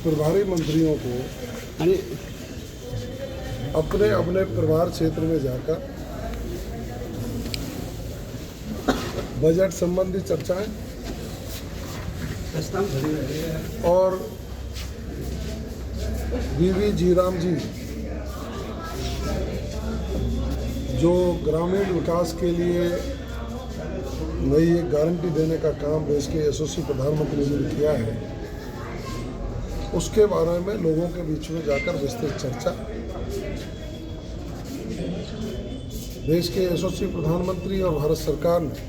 प्रभारी मंत्रियों को अपने अपने प्रभार क्षेत्र में जाकर बजट संबंधी चर्चाएं और वीवी जीराम जी जो ग्रामीण विकास के लिए नई एक गारंटी देने का काम देश के यशस्वी प्रधानमंत्री जी ने किया है, उसके बारे में लोगों के बीच में जाकर विस्तृत चर्चा। देश के यशस्वी प्रधानमंत्री और भारत सरकार ने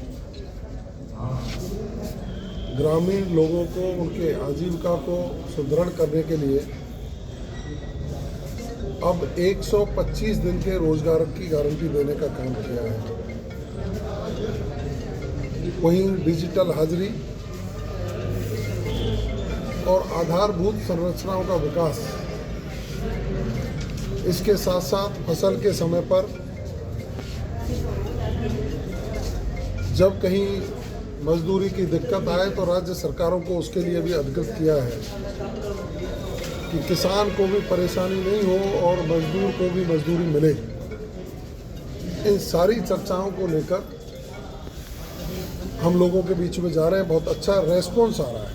ग्रामीण लोगों को उनके आजीविका को सुदृढ़ करने के लिए अब 125 दिन के रोजगार की गारंटी देने का काम किया है। वहीं डिजिटल हाजिरी और आधारभूत संरचनाओं का विकास, इसके साथ साथ फसल के समय पर जब कहीं मजदूरी की दिक्कत आए तो राज्य सरकारों को उसके लिए भी अवगत किया है कि किसान को भी परेशानी नहीं हो और मजदूर को भी मजदूरी मिले। इन सारी चर्चाओं को लेकर हम लोगों के बीच में जा रहे हैं। बहुत अच्छा रेस्पॉन्स आ रहा है।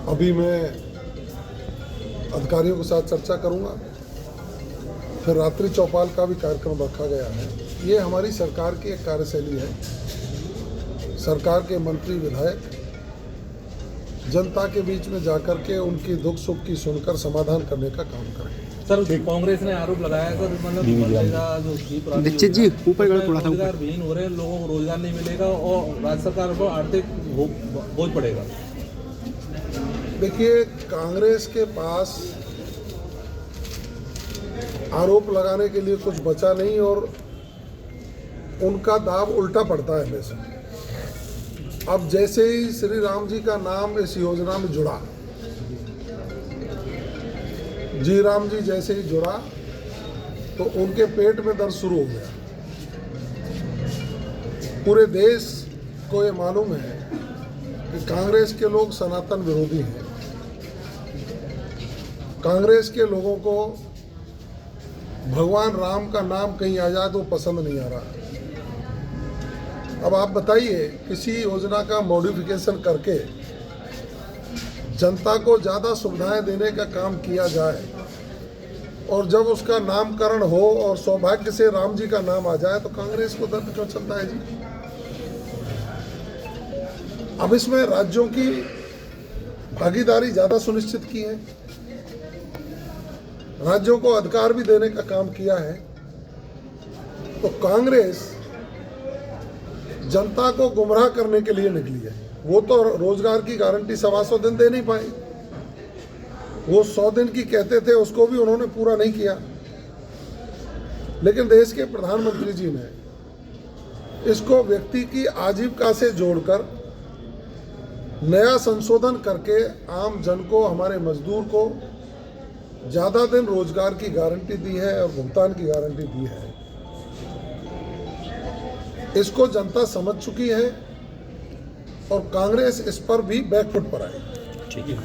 अभी मैं अधिकारियों के साथ चर्चा करूंगा, फिर रात्रि चौपाल का भी कार्यक्रम रखा गया है। ये हमारी सरकार की एक कार्यशैली है। सरकार के मंत्री विधायक जनता के बीच में जाकर के उनकी दुख सुख की सुनकर समाधान करने का काम करें। सर, कांग्रेस ने आरोप लगाया है सर, मतलब दीक्षित जी ऊपर थोड़ा सा रोजगार विहीन हो रहे हैं, लोगों को रोजगार नहीं मिलेगा और राज्य सरकार को आर्थिक बोझ पड़ेगा। देखिए, कांग्रेस के पास आरोप लगाने के लिए कुछ बचा नहीं और उनका दाव उल्टा पड़ता है हमेशा। अब जैसे ही श्री राम जी का नाम इस योजना में जुड़ा, जी राम जी जैसे ही जुड़ा तो उनके पेट में दर्द शुरू हो गया। पूरे देश को ये मालूम है कि कांग्रेस के लोग सनातन विरोधी हैं। कांग्रेस के लोगों को भगवान राम का नाम कहीं आ जाए तो पसंद नहीं आ रहा। अब आप बताइए, किसी योजना का मॉडिफिकेशन करके जनता को ज़्यादा सुविधाएं देने का काम किया जाए और जब उसका नामकरण हो और सौभाग्य से राम जी का नाम आ जाए तो कांग्रेस को दर्द क्यों चलता है जी? अब इसमें राज्यों की भागीदारी ज़्यादा सुनिश्चित की है, राज्यों को अधिकार भी देने का काम किया है। तो कांग्रेस जनता को गुमराह करने के लिए निकली है। वो तो रोजगार की गारंटी 125 दिन दे नहीं पाई। वो 100 दिन की कहते थे, उसको भी उन्होंने पूरा नहीं किया। लेकिन देश के प्रधानमंत्री जी ने इसको व्यक्ति की आजीविका से जोड़कर नया संशोधन करके आम जन को, हमारे मजदूर को ज़्यादा दिन रोजगार की गारंटी दी है और भुगतान की गारंटी दी है। इसको जनता समझ चुकी है और कांग्रेस इस पर भी बैकफुट पर आई। ठीक है।